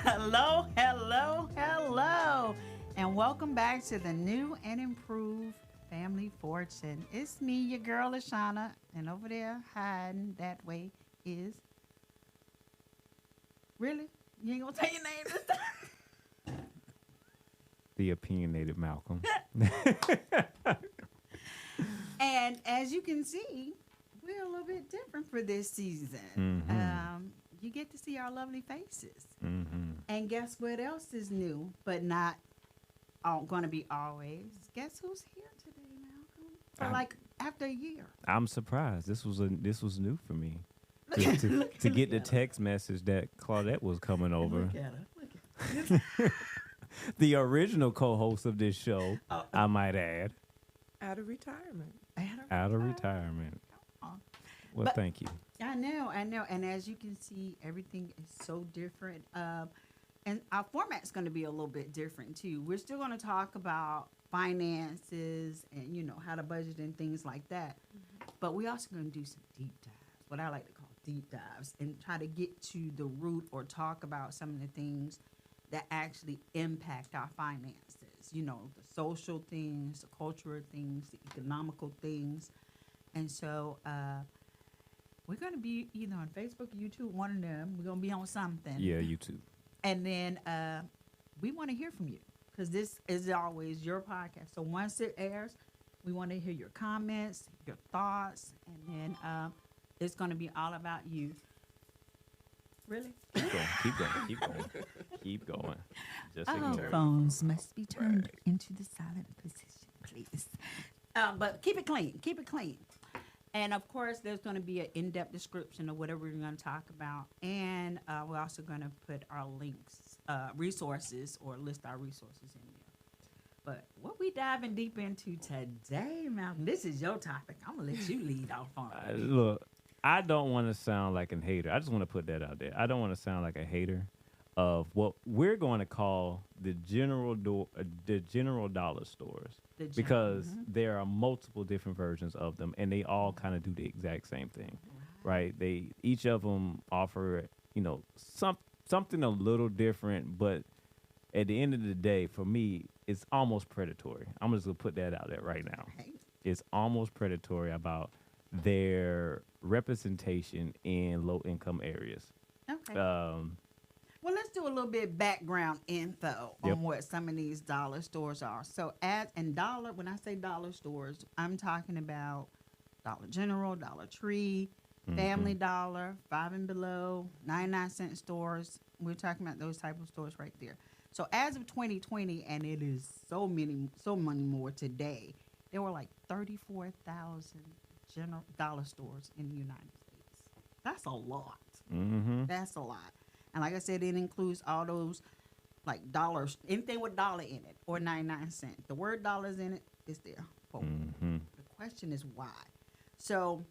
Hello, hello, hello, and welcome back to the new and improved Family Fortune. It's me, your girl, Ashana, and over there hiding that way is. Really? You ain't gonna tell your name this time? The opinionated Malcolm. And as you can see, we're a little bit different for this season. You get to see our lovely faces. And guess what else is new, but not going to be always? Guess who's here today, Malcolm? For like after a year. I'm surprised. This was new for me. To get the text message that Claudette was coming over. Look at her. The original co-host of this show, I might add. Out of retirement. Out of retirement. Well, thank you. I know. And as you can see, everything is so different. And our format's going to be a little bit different, too. We're still going to talk about finances and, how to budget and things like that. But we're also going to do some deep dives, what I like to call deep dives, and try to get to the root or talk about some of the things that actually impact our finances. The social things, the cultural things, the economical things. And so we're going to be either on Facebook, YouTube, one of them. We're going to be on something. Yeah, YouTube. And then we want to hear from you because this is always your podcast. So once it airs, we want to hear your comments, your thoughts, and then it's going to be all about you. Really? Keep going. Just All ignore it. phones must be turned into the silent position, please. But keep it clean. Keep it clean. And, of course, there's going to be an in-depth description of whatever we're going to talk about. And we're also going to put our links, resources, or list our resources in there. But what we diving deep into today, Malcolm, this is your topic. I'm going to let you lead off on it. Look, I don't want to sound like a hater. I just want to put that out there. I don't want to sound like a hater of what we're going to call the general dollar stores. Because there are multiple different versions of them, and they all kind of do the exact same thing, right? They each of them offer, something a little different, but at the end of the day, for me, it's almost predatory. I'm just gonna put that out there right now. It's almost predatory about their representation in low-income areas. Okay. Well, let's do a little bit background info on what some of these dollar stores are. So, when I say dollar stores, I'm talking about Dollar General, Dollar Tree, Family Dollar, 5 and Below, 99-cent stores. We're talking about those type of stores right there. So, as of 2020, and it is so many more today, there were like 34,000 dollar stores in the United States. That's a lot. That's a lot. And like I said, it includes all those like dollars, anything with dollar in it or 99 cents. The word dollars in it is there. The question is why. So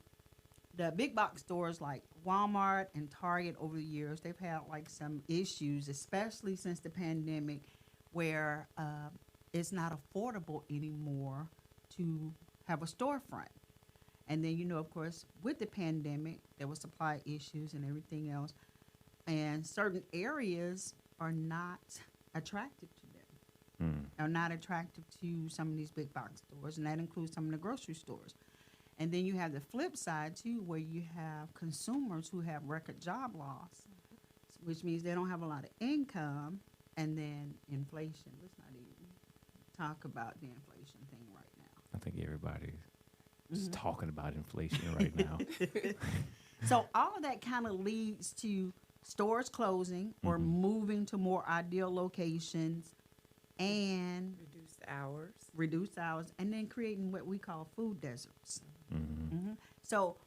the big box stores like Walmart and Target over the years, they've had like some issues, especially since the pandemic, where it's not affordable anymore to have a storefront. And then, of course, with the pandemic, there were supply issues and everything else. And certain areas are not attractive to them, are not attractive to some of these big box stores, and that includes some of the grocery stores. And then you have the flip side, too, where you have consumers who have record job loss, which means they don't have a lot of income, and then inflation. Let's not even talk about the inflation thing right now. I think everybody is talking about inflation right now. So all of that kind of leads to stores closing or moving to more ideal locations and reduced hours, and then creating what we call food deserts. So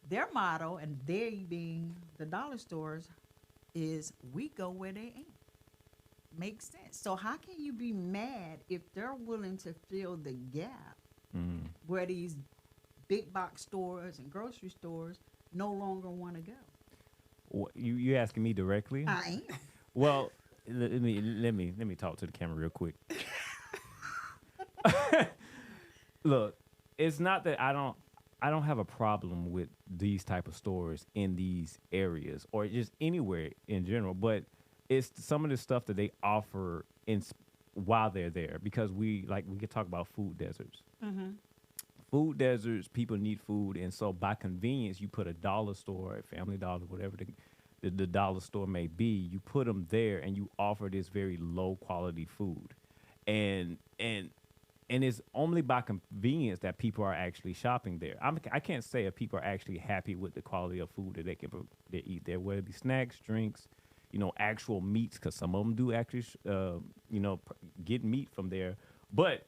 their motto, and they being the dollar stores, is we go where they ain't. Makes sense. So how can you be mad if they're willing to fill the gap where these big box stores and grocery stores no longer want to go? You asking me directly? I am. Well, let me talk to the camera real quick. Look, it's not that I don't have a problem with these type of stores in these areas or just anywhere in general, but it's some of the stuff that they offer while they're there, because we could talk about food deserts. Mm-hmm. Food deserts, people need food, and so by convenience, you put a dollar store, a Family Dollar, whatever the dollar store may be, you put them there and you offer this very low quality food, and it's only by convenience that people are actually shopping there. I can't say if people are actually happy with the quality of food that they eat there, whether it be snacks, drinks, actual meats, because some of them do actually, get meat from there. But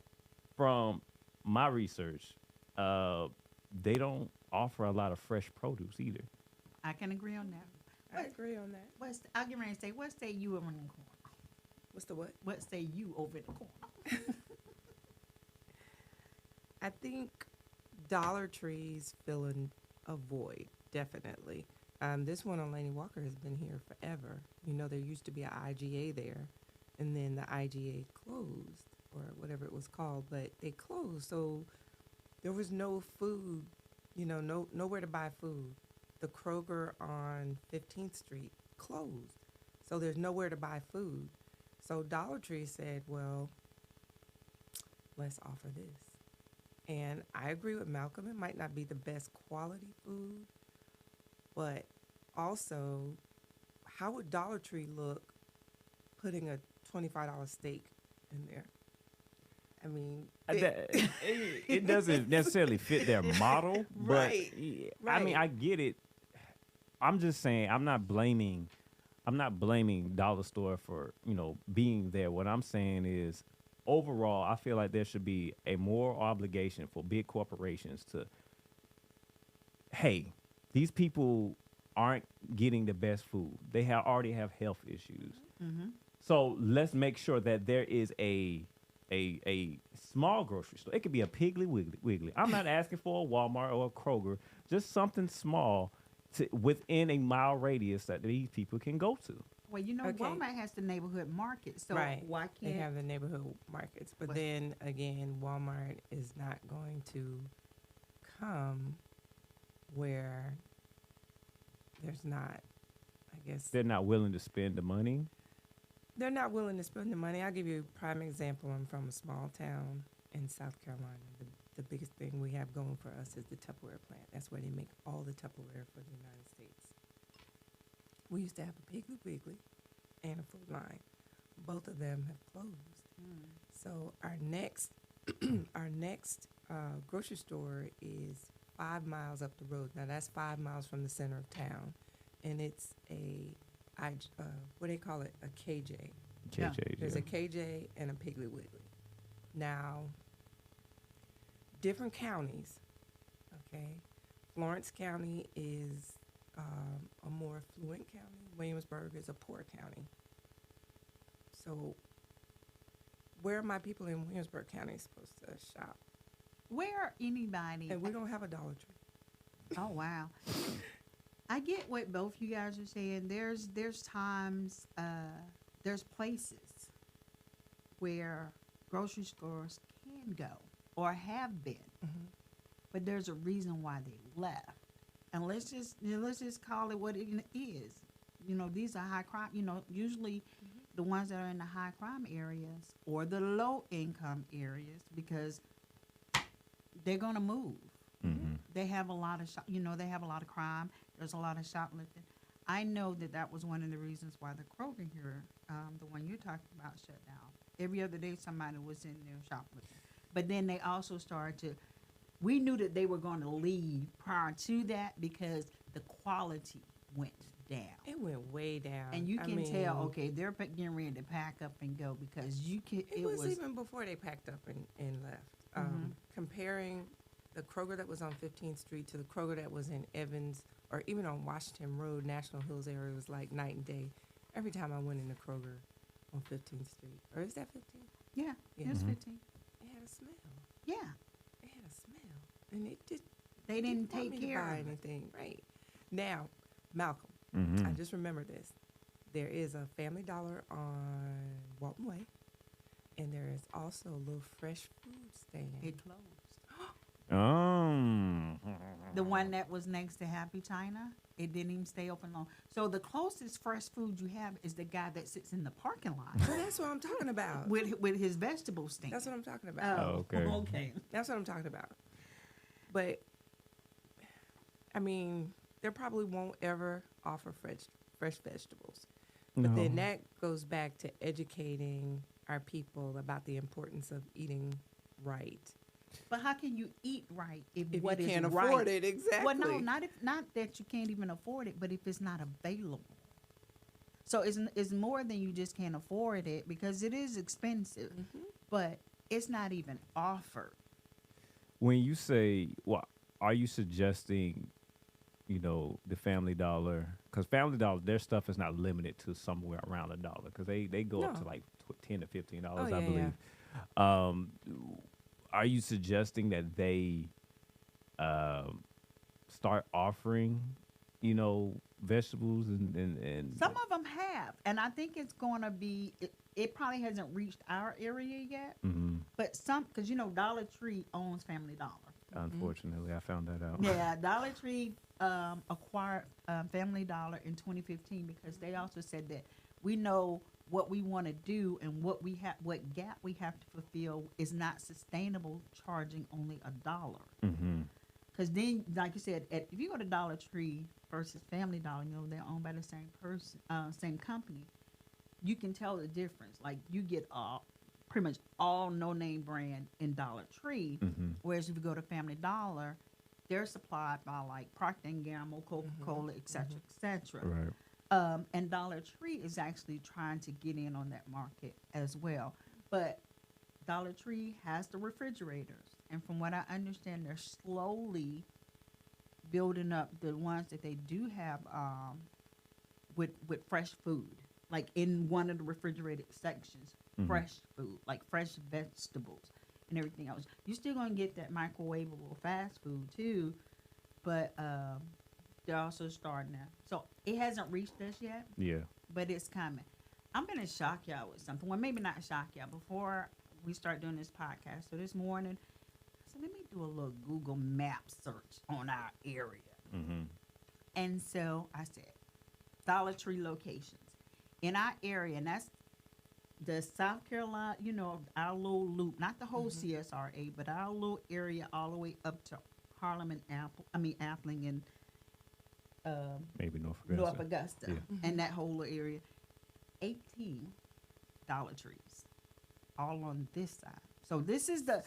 from my research, they don't offer a lot of fresh produce either. I can agree on that. I agree on that. I'll get ready to say, what say you over in the corner? What's the what? What say you over in the corner? I think Dollar Tree's filling a void, definitely. This one on Laney Walker has been here forever. There used to be an IGA there, and then the IGA closed, or whatever it was called, but they closed, so there was no food, nowhere to buy food. The Kroger on 15th Street closed, so there's nowhere to buy food. So Dollar Tree said, well, let's offer this. And I agree with Malcolm. It might not be the best quality food, but also, how would Dollar Tree look putting a $25 steak in there? I mean, it doesn't necessarily fit their model, but Right. I mean, I get it. I'm just saying, I'm not blaming Dollar Store for being there. What I'm saying is, overall, I feel like there should be a moral obligation for big corporations to, hey, these people aren't getting the best food. They already have health issues. Mm-hmm. So let's make sure that there is a small grocery store. It could be a Piggly Wiggly. I'm not asking for a Walmart or a Kroger, just something small within a mile radius that these people can go to. Well, Okay. Walmart has the neighborhood market, so right. why They can't have the neighborhood markets, but then again, Walmart is not going to come where there's not, I guess. They're not willing to spend the money. They're not willing to spend the money. I'll give you a prime example. I'm from a small town in South Carolina. The biggest thing we have going for us is the Tupperware plant. That's where they make all the Tupperware for the United States. We used to have a Piggly Wiggly and a Food Line. Both of them have closed. So our next grocery store is 5 miles up the road. Now that's 5 miles from the center of town, and it's what do they call it? A KJ. Yeah. There's a KJ and a Piggly Wiggly. Now, different counties, okay? Florence County is a more affluent county. Williamsburg is a poor county. So, where are my people in Williamsburg County supposed to shop? where anybody And we don't have a Dollar Tree. Oh wow. I get what both you guys are saying. There's times, there's places where grocery stores can go or have been, but there's a reason why they left. And let's just call it what it is. These are high crime. Usually the ones that are in the high crime areas or the low income areas, because they're gonna move. Mm-hmm. They have a lot of they have a lot of crime. There's a lot of shoplifting. I know that was one of the reasons why the Kroger here, the one you're talking about, shut down. Every other day somebody was in there shoplifting. But then they also started to, we knew that they were going to leave prior to that because the quality went down. It went way down. And you can tell, okay, they're getting ready to pack up and go because you can. It was even before they packed up and left. Comparing the Kroger that was on 15th Street to the Kroger that was in Evans or even on Washington Road, National Hills area, was like night and day. Every time I went in the Kroger on 15th Street, or is that 15th? Yeah, it was 15. It had a smell. Yeah. It had a smell, and it just They didn't take want me to care buy of it. anything. Right now, Malcolm, Mm-hmm. I just remember this. There is a Family Dollar on Walton Way, and there is also a little fresh food stand. It closed. The one that was next to Happy China, it didn't even stay open long. So the closest fresh food you have is the guy that sits in the parking lot Well, that's what I'm talking about. with his vegetable stand. That's what I'm talking about. Oh, okay. Okay. That's what I'm talking about. But I mean, they probably won't ever offer fresh vegetables. But then that goes back to educating our people about the importance of eating right. But how can you eat right if If what you is can't right? afford it, exactly. Well, no, not that you can't even afford it, but if it's not available. So it's more than you just can't afford it because it is expensive, but it's not even offered. When you say, well, are you suggesting, the Family Dollar? Because Family Dollar, their stuff is not limited to somewhere around $1 because they go up to like $10 to $15, I believe. Yeah. Are you suggesting that they start offering, vegetables and Some of them have, and I think it's going to be. It probably hasn't reached our area yet, but because Dollar Tree owns Family Dollar. Unfortunately, I found that out. Yeah, Dollar Tree acquired Family Dollar in 2015 because they also said that we know what we want to do and what gap we have to fulfill is not sustainable charging only $1. Because then, like you said, if you go to Dollar Tree versus Family Dollar, they're owned by the same person, same company. You can tell the difference. Like you get pretty much all no-name brand in Dollar Tree, whereas if you go to Family Dollar, they're supplied by like Procter & Gamble, Coca-Cola, et cetera. Right. And Dollar Tree is actually trying to get in on that market as well. But Dollar Tree has the refrigerators. And from what I understand, they're slowly building up the ones that they do have with fresh food. Like in one of the refrigerated sections, fresh food, like fresh vegetables and everything else. You're still going to get that microwavable fast food too, but they're also starting that. So it hasn't reached us yet. Yeah. But it's coming. I'm going to shock y'all with something. Well, maybe not shock y'all. Before we start doing this podcast, so this morning, I said, let me do a little Google map search on our area. And so I said, Dollar Tree locations. In our area, and that's the South Carolina, our little loop, not the whole CSRA, but our little area all the way up to Harlem and Appling and maybe North Augusta, and that whole area. 18 Dollar Trees, all on this side. So this is the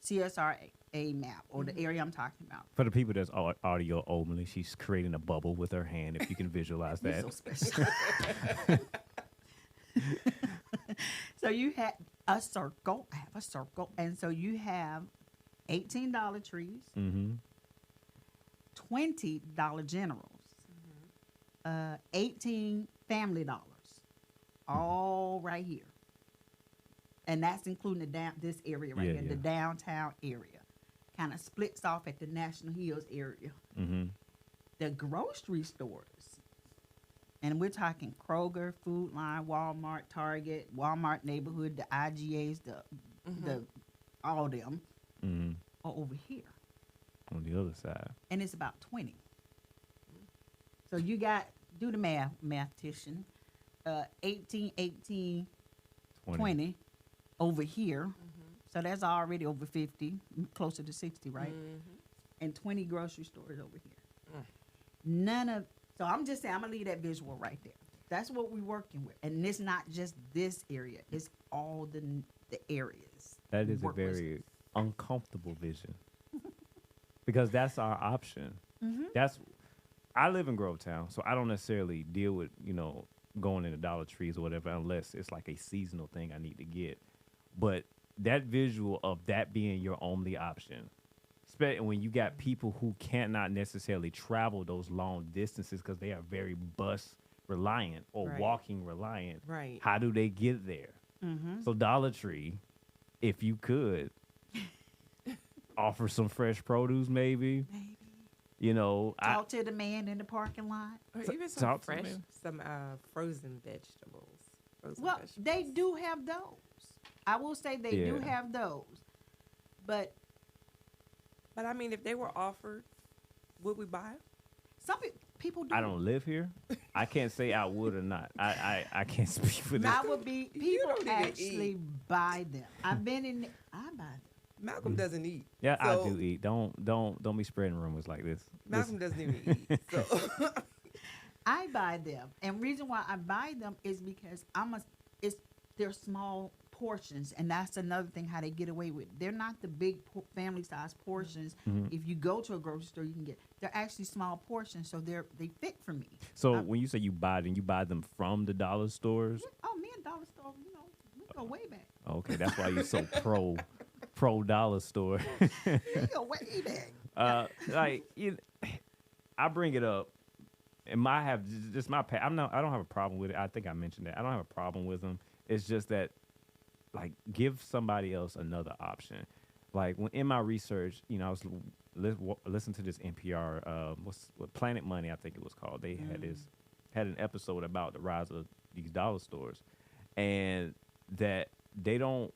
CSRA map or the area I'm talking about. For the people that's audio only, she's creating a bubble with her hand. If you can visualize that. So special. So you have a circle. I have a circle, and so you have 18 Dollar Trees, 20 Dollar Generals, 18 Family Dollars, all right here. And that's including this area right here, the downtown area. Kind of splits off at the National Hills area. The grocery stores, and we're talking Kroger, Food Line, Walmart, Target, Walmart Neighborhood, the IGAs, the all them are over here. On the other side. And it's about 20. So you got, do the math, mathematician, 18, 18, 20 over here. So that's already over 50, closer to 60, right? And 20 grocery stores over here. So I'm just saying, I'm going to leave that visual right there. That's what we're working with. And it's not just this area. It's all the areas. That is a very uncomfortable vision. Because that's our option. I live in Grovetown, so I don't necessarily deal with, going into Dollar Trees or whatever unless it's like a seasonal thing I need to get. But that visual of that being your only option, especially when you got people who cannot necessarily travel those long distances because they are very bus reliant or walking reliant. Right. How do they get there? So Dollar Tree, if you could offer some fresh produce, maybe. You know, talk to the man in the parking lot. Or even some talk to fresh, me. some frozen vegetables. Well, they do have those. I will say they do Yeah. have those. But I mean, if they were offered, would we buy 'em? some people do. I don't live here. I can't say I would or not. I can't speak for this. I would be. You People don't even actually buy them. I've been in. I buy them. Malcolm doesn't eat. Yeah, so I do eat. Don't be spreading rumors like this. Malcolm doesn't even eat. So I buy them, and reason why I buy them is because they're small portions, and that's another thing how they get away with. They're not the big family size portions. If you go to a grocery store, you can get. They're actually small portions, so they fit for me. So when you say you buy them from the dollar stores? Oh, me and dollar store, we go way back. Okay, that's why you're so pro dollar store. We go way back. I bring it up. And I have just my I don't have a problem with it. I think I mentioned that. I don't have a problem with them. It's just that, like, give somebody else another option. Like, when in my research, I was listening to this NPR, what Planet Money, I think it was called. They had an episode about the rise of these dollar stores, and that they don't.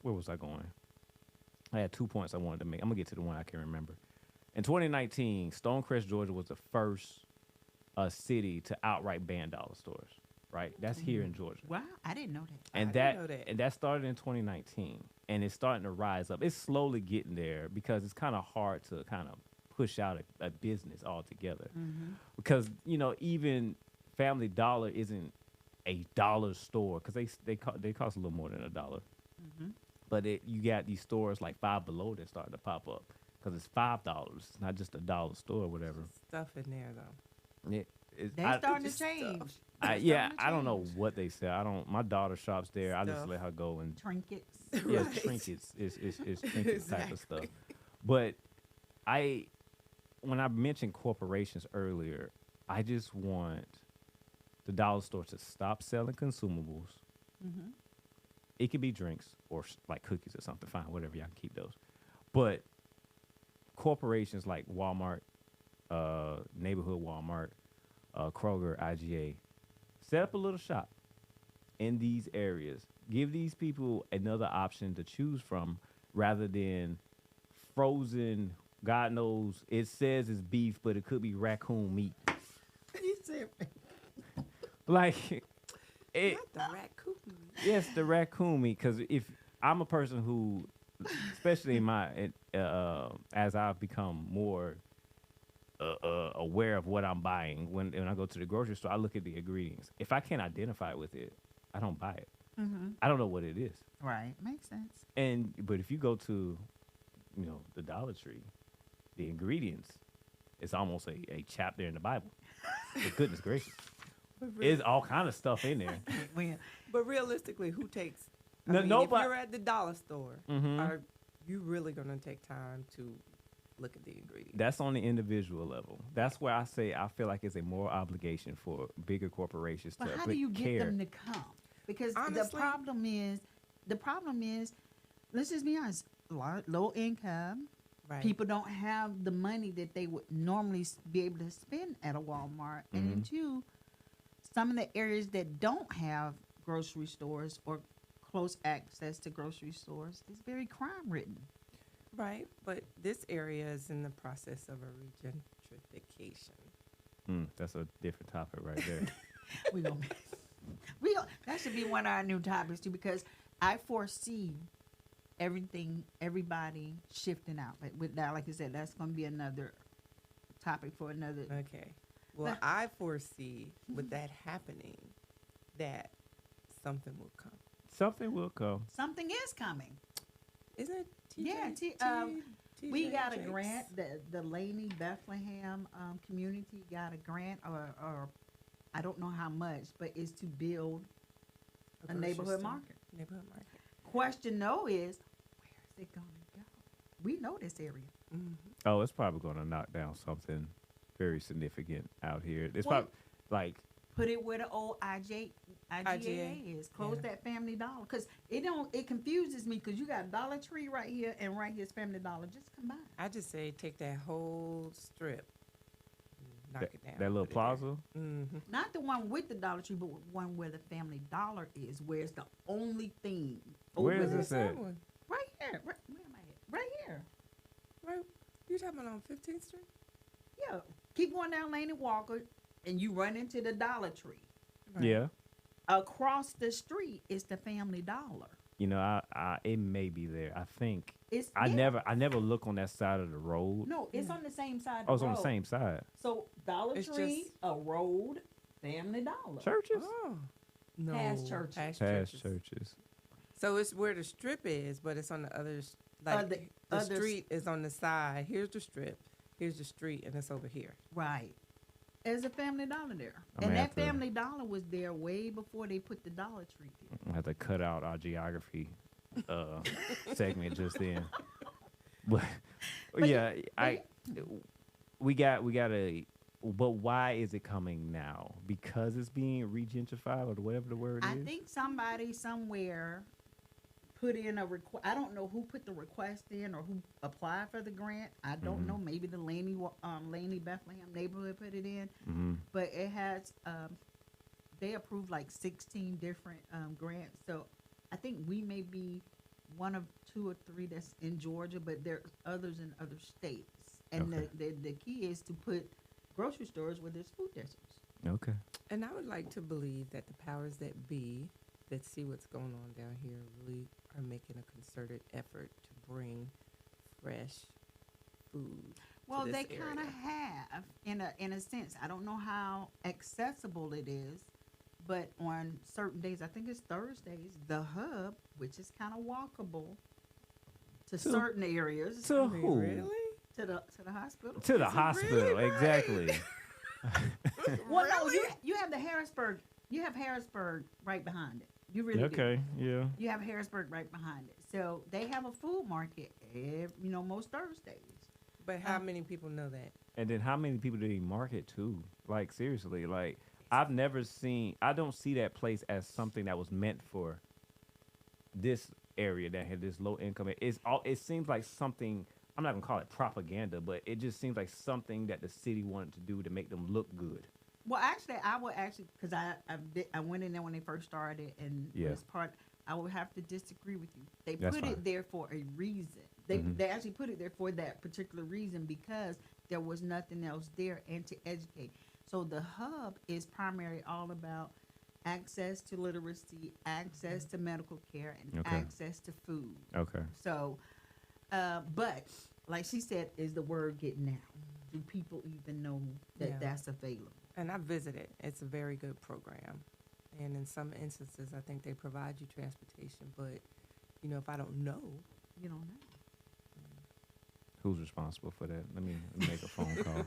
Where was I going? I had 2 points I wanted to make. I'm gonna get to the one I can remember. In 2019, Stonecrest, Georgia, was the first city to outright ban dollar stores. Right, that's here in Georgia. Wow, I didn't know that. I didn't know that. And that started in 2019, and it's starting to rise up. It's slowly getting there because it's kind of hard to kind of push out a business altogether, because even Family Dollar isn't a dollar store because they cost a little more than $1. But you got these stores like Five Below that starting to pop up because it's $5. It's not just a dollar store or whatever. Stuff in there though. They're starting to change. I don't know what they sell. My daughter shops there. I just let her go and Trinkets. yeah, Right. trinkets is trinkets type of stuff. But when I mentioned corporations earlier, I just want the dollar store to stop selling consumables. It could be drinks or like cookies or something. Fine, whatever, y'all can keep those. But corporations like Walmart, neighborhood Walmart, Kroger, IGA, set up a little shop in these areas. Give these people another option to choose from rather than frozen, God knows, it says it's beef, but it could be raccoon meat. You said Like, Not the raccoon. yes, the raccoon meat. Because if I'm a person who, especially in as I've become more aware of what I'm buying, when I go to the grocery store, I look at the ingredients. If I can't identify with it, I don't buy it. I don't know what it is. right. Makes sense. But if you go to, the Dollar Tree, the ingredients, it's almost a chapter in the Bible. For goodness gracious, there's all kind of stuff in there. But realistically, who takes? No, If nobody. you're at the dollar store, Mhm. are you really going to take time to look at the ingredients? That's on the individual level. That's where I feel like it's a moral obligation for bigger corporations But to how do you get care. them to come? Because Honestly- the problem is, let's just be honest, low income. Right. People don't have the money that they would normally be able to spend at a Walmart. And then two, some of the areas that don't have grocery stores or close access to grocery stores is very crime ridden. Right. But this area is in the process of a regentrification. That's a different topic right there. That should be one of our new topics too, because I foresee everybody shifting out. Like with that, like you said, that's going to be another topic for another. Okay. Well, I foresee with that happening that something will come. Something will come. Something is coming. Isn't it? Yeah, TJ we got a Jakes? grant. The Laney Bethlehem community got a grant, or I don't know how much, but it's to build a grocery neighborhood store. market. Neighborhood market. Question though is, where is it going to go? We know this area. Mm-hmm. Oh, it's probably going to knock down something very significant out here. It's Well- probably like Put it where the old IGA is. Close that Family Dollar, because it confuses me, because you got Dollar Tree right here and right here's Family Dollar. Just combine. I just say take that whole strip, knock it down. That little plaza. Mm-hmm. Not the one with the Dollar Tree, but one where the Family Dollar is, where it's the only thing. Where is this at? Right here. Where am I at? Right here. Right. You talking about on 15th Street? Yeah. Keep going down Laney Walker, and you run into the Dollar Tree. Right. Yeah. Across the street is the Family Dollar. You know, it may be there. I think I Yeah. never look on that side of the road. No, it's on the same side. Oh, it's on the same side. So Dollar It's Tree, just- a road, Family Dollar. Churches. Oh. No. Past churches. Past Past churches. churches. So it's where the strip is, but it's on the other, like the street is on the side. Here's the strip. Here's the street, and it's over here. Right. There's a Family Dollar there. I'm And gonna that have to- Family Dollar was there way before they put the Dollar Tree there. I have to cut out our geography segment just then. But yeah, we got a. But why is it coming now? Because it's being regentrified, or whatever the word is. I think somebody somewhere put in a request. I don't know who put the request in or who applied for the grant. I don't know. Maybe the Laney Bethlehem neighborhood put it in. Mm-hmm. But it has, they approved like 16 different grants. So I think we may be one of 2 or 3 that's in Georgia, but there's others in other states. And Okay. the key is to put grocery stores where there's food deserts. Okay. And I would like to believe that the powers that be that see what's going on down here really are making a concerted effort to bring fresh food. Well, to they this kind of area. have, in a sense. I don't know how accessible it is, but on certain days, I think it's Thursdays, the hub, which is kind of walkable to certain areas, To I mean, who? really? to the hospital. To the Is it hospital, really, right? exactly. Well, no, you have the Harrisburg. You have Harrisburg right behind it. You really do. Okay, yeah. You have Harrisburg right behind it. So they have a food market, most Thursdays. But how many people know that? And then how many people do they market to? Like, seriously, like, I don't see that place as something that was meant for this area that had this low income. It seems like something, I'm not gonna call it propaganda, but it just seems like something that the city wanted to do to make them look good. Well, actually, because I went in there when they first started, and Yeah. was part. I would have to disagree with you. They That's put fine. it there for a reason. They actually put it there for that particular reason, because there was nothing else there, and to educate. So the hub is primarily all about access to literacy, access to medical care, and Okay. access to food. Okay. So, but like she said, is the word getting out? Do people even know that Yeah. that's available? And I visited. It's a very good program. And in some instances, I think they provide you transportation. But, if I don't know, You don't know. Who's responsible for that? Let me make a phone call.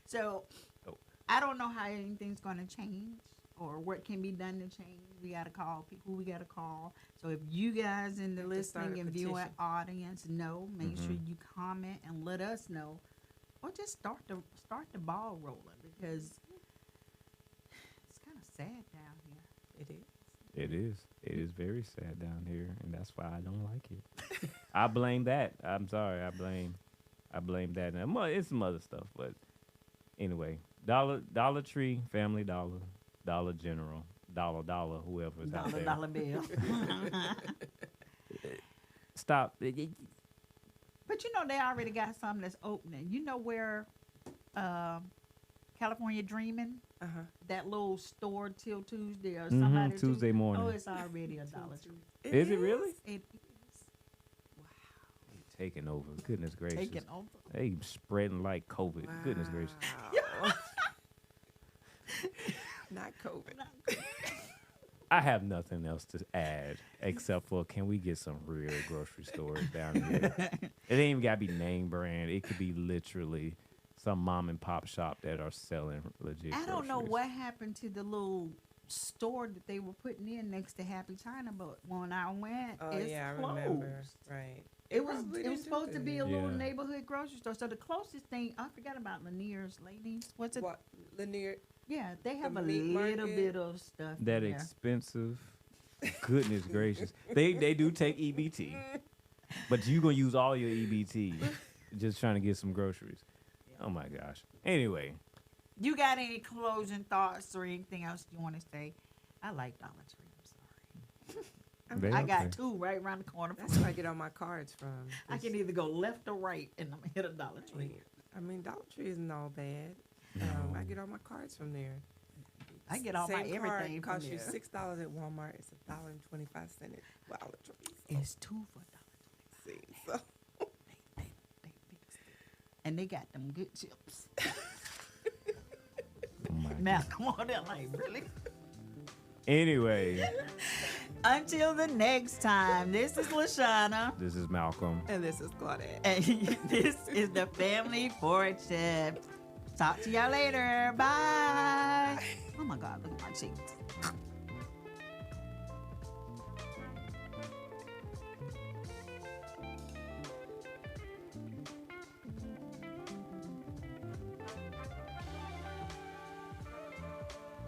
So, Oh. I don't know how anything's going to change or what can be done to change. We got to call people. We got to call. So if you guys in the Have to start listening a and viewing petition. audience know, make sure Mhm. you comment and let us know, or just start the ball rolling, because it's kind of sad down here. it is. It is. It is very sad down here, and that's why I don't like it. I blame that. I'm sorry. I blame that. And it's some other stuff, but anyway, Dollar Tree, Family Dollar, Dollar General, Dollar, whoever's out there. Dollar bill. Stop. But they already got something that's opening. You know where California Dreaming, Uh-huh. that little store till Tuesday or somebody Tuesday morning. Oh, it's already a Dollar Tree. Is it really? It is Taking over. Goodness gracious. taking over. They spreading like COVID. Goodness gracious. Wow. Not COVID. I have nothing else to add except for, can we get some real grocery stores down here? It ain't even got to be name brand. It could be literally some mom and pop shop that are selling legit I don't know groceries. what happened to the little store that they were putting in next to Happy China, but when I went, Oh, it's yeah, I closed. remember. Right. It was probably it was didn't do supposed to be a that. little Yeah. neighborhood grocery store. So the closest thing I forgot about Lanier's Ladies. What's it? What Lanier? Yeah, they have a meat little market? bit of stuff. That in there. expensive. Goodness gracious. They do take EBT. But you gonna use all your EBT just trying to get some groceries. Oh my gosh. Anyway. You got any closing thoughts or anything else you want to say? I like Dollar Tree. I'm sorry. They I got okay. two right around the corner. That's where I get all my cards from. I can either go left or right, and I'm gonna hit a Dollar Tree. I mean, Dollar Tree isn't all bad. I get all my cards from there. I get all my Same everything card from costs you there. $6 at Walmart. It's $1.25 at Dollar Tree. It's two for $1.25. See, so And they got them good chips. Oh my Now, come on, they're like, really? Anyway, Until the next time, this is LaShawna. this is Malcolm. and this is Claudette. And this is the Family Fortune. Talk to y'all later. Bye. Oh my God, look at my cheeks.